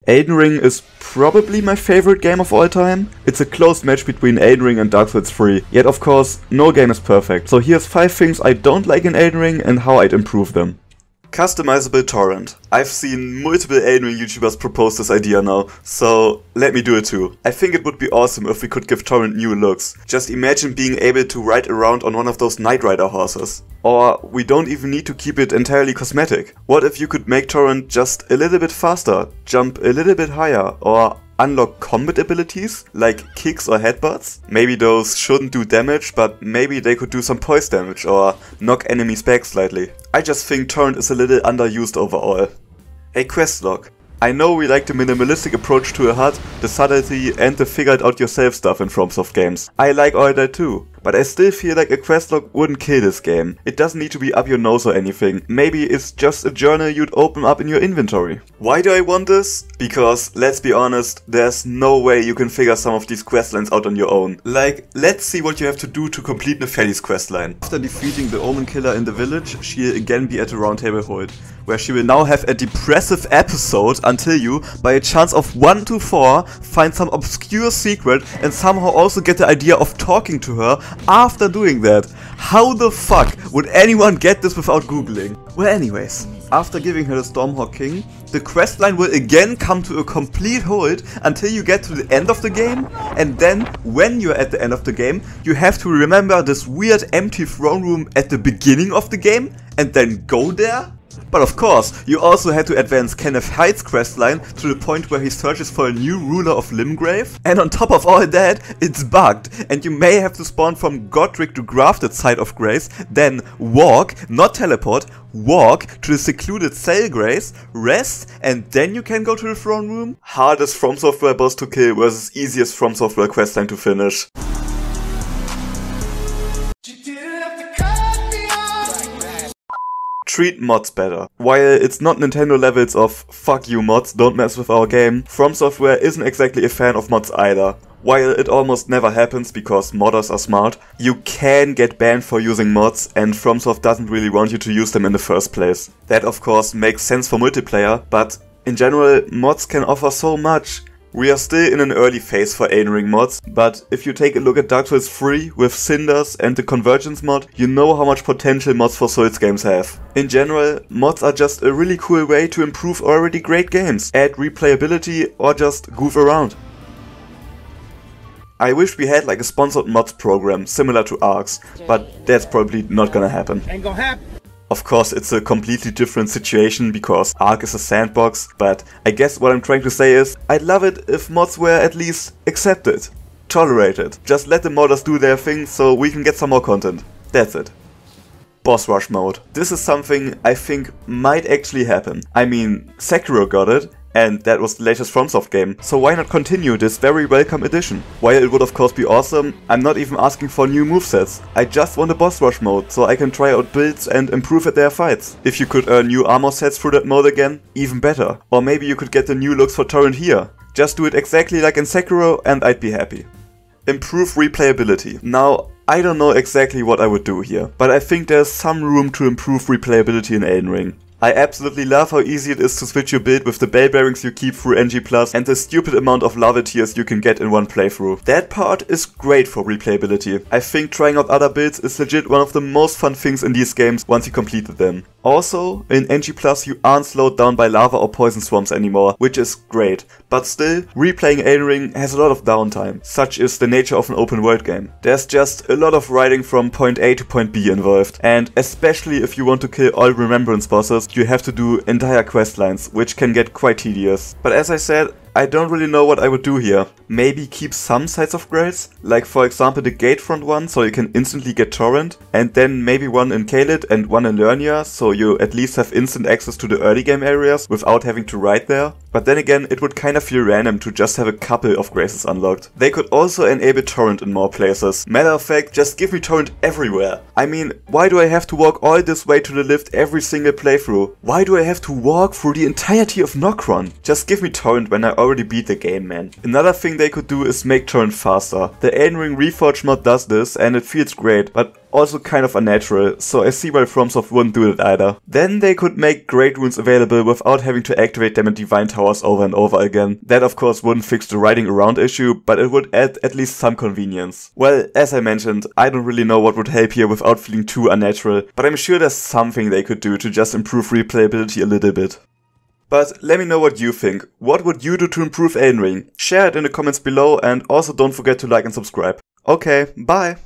Elden Ring is probably my favorite game of all time. It's a close match between Elden Ring and Dark Souls 3. Yet of course, no game is perfect. So here's 5 things I don't like in Elden Ring and how I'd improve them. Customizable torrent. I've seen multiple Elden Ring YouTubers propose this idea now, so let me do it too. I think it would be awesome if we could give torrent new looks. Just imagine being able to ride around on one of those Knight Rider horses. Or we don't even need to keep it entirely cosmetic. What if you could make torrent just a little bit faster, jump a little bit higher, or unlock combat abilities like kicks or headbutts? Maybe those shouldn't do damage, but maybe they could do some poise damage or knock enemies back slightly. I just think torrent is a little underused overall. A questlog. I know we like the minimalistic approach to a HUD, the subtlety and the figure it out yourself stuff in FromSoft games. I like all that too. But I still feel like a questlog wouldn't kill this game. It doesn't need to be up your nose or anything. Maybe it's just a journal you'd open up in your inventory. Why do I want this? Because, let's be honest, there's no way you can figure some of these questlines out on your own. Like, let's see what you have to do to complete Nefeli's questline. After defeating the Omen Killer in the village, she'll again be at a round table hold, where she will now have a depressive episode until you, by a chance of 1 to 4, find some obscure secret and somehow also get the idea of talking to her after doing that. How the fuck would anyone get this without googling? Well, anyways, after giving her the Stormhawk King, the questline will again come to a complete halt until you get to the end of the game, and then, when you're at the end of the game, you have to remember this weird empty throne room at the beginning of the game, and then go there? But of course, you also had to advance Kenneth Hyde's questline to the point where he searches for a new ruler of Limgrave. And on top of all that, it's bugged, and you may have to spawn from Godric the Grafted side of Grace, then walk, not teleport, walk to the secluded Cell Grace, rest, and then you can go to the throne room? Hardest From Software boss to kill versus easiest From Software questline to finish. Treat mods better. While it's not Nintendo levels of fuck you mods, don't mess with our game, From Software isn't exactly a fan of mods either. While it almost never happens because modders are smart, you can get banned for using mods, and FromSoft doesn't really want you to use them in the first place. That of course makes sense for multiplayer, but in general mods can offer so much. We are still in an early phase for Elden Ring mods, but if you take a look at Dark Souls 3 with Cinders and the Convergence mod, you know how much potential mods for Souls games have. In general, mods are just a really cool way to improve already great games, add replayability or just goof around. I wish we had like a sponsored mods program similar to ARCs, but that's probably not gonna happen. Ain't gonna happen. Of course, it's a completely different situation because Ark is a sandbox, but I guess what I'm trying to say is, I'd love it if mods were at least accepted, tolerated. Just let the modders do their thing so we can get some more content. That's it. Boss rush mode. This is something I think might actually happen. I mean, Sekiro got it, and that was the latest FromSoft game, so why not continue this very welcome addition? While it would of course be awesome, I'm not even asking for new movesets. I just want a boss rush mode, so I can try out builds and improve at their fights. If you could earn new armor sets through that mode again, even better. Or maybe you could get the new looks for Torrent here. Just do it exactly like in Sekiro and I'd be happy. Improve replayability. Now, I don't know exactly what I would do here, but I think there's some room to improve replayability in Elden Ring. I absolutely love how easy it is to switch your build with the bell bearings you keep through NG+, and the stupid amount of lava tears you can get in one playthrough. That part is great for replayability. I think trying out other builds is legit one of the most fun things in these games once you completed them. Also, in NG+, you aren't slowed down by lava or poison swarms anymore, which is great. But still, replaying Elden Ring has a lot of downtime. Such is the nature of an open world game. There's just a lot of riding from point A to point B involved. And especially if you want to kill all Remembrance bosses, you have to do entire questlines, which can get quite tedious. But as I said, I don't really know what I would do here. Maybe keep some sides of Grace, like for example the Gatefront one, so you can instantly get Torrent, and then maybe one in Caelid and one in Lernia, so you at least have instant access to the early game areas without having to ride there. But then again, it would kind of feel random to just have a couple of Graces unlocked. They could also enable Torrent in more places. Matter of fact, just give me Torrent everywhere. I mean, why do I have to walk all this way to the lift every single playthrough? Why do I have to walk through the entirety of Nokron? Just give me Torrent when I already beat the game, man. Another thing they could do is make Torrent faster. The Elden Ring Reforged mod does this and it feels great, but Also kind of unnatural, so I see why FromSoft wouldn't do it either. Then they could make Great Runes available without having to activate them in Divine Towers over and over again. That of course wouldn't fix the riding around issue, but it would add at least some convenience. Well, as I mentioned, I don't really know what would help here without feeling too unnatural, but I'm sure there's something they could do to just improve replayability a little bit. But let me know what you think. What would you do to improve Elden Ring? Share it in the comments below and also don't forget to like and subscribe. Okay, bye!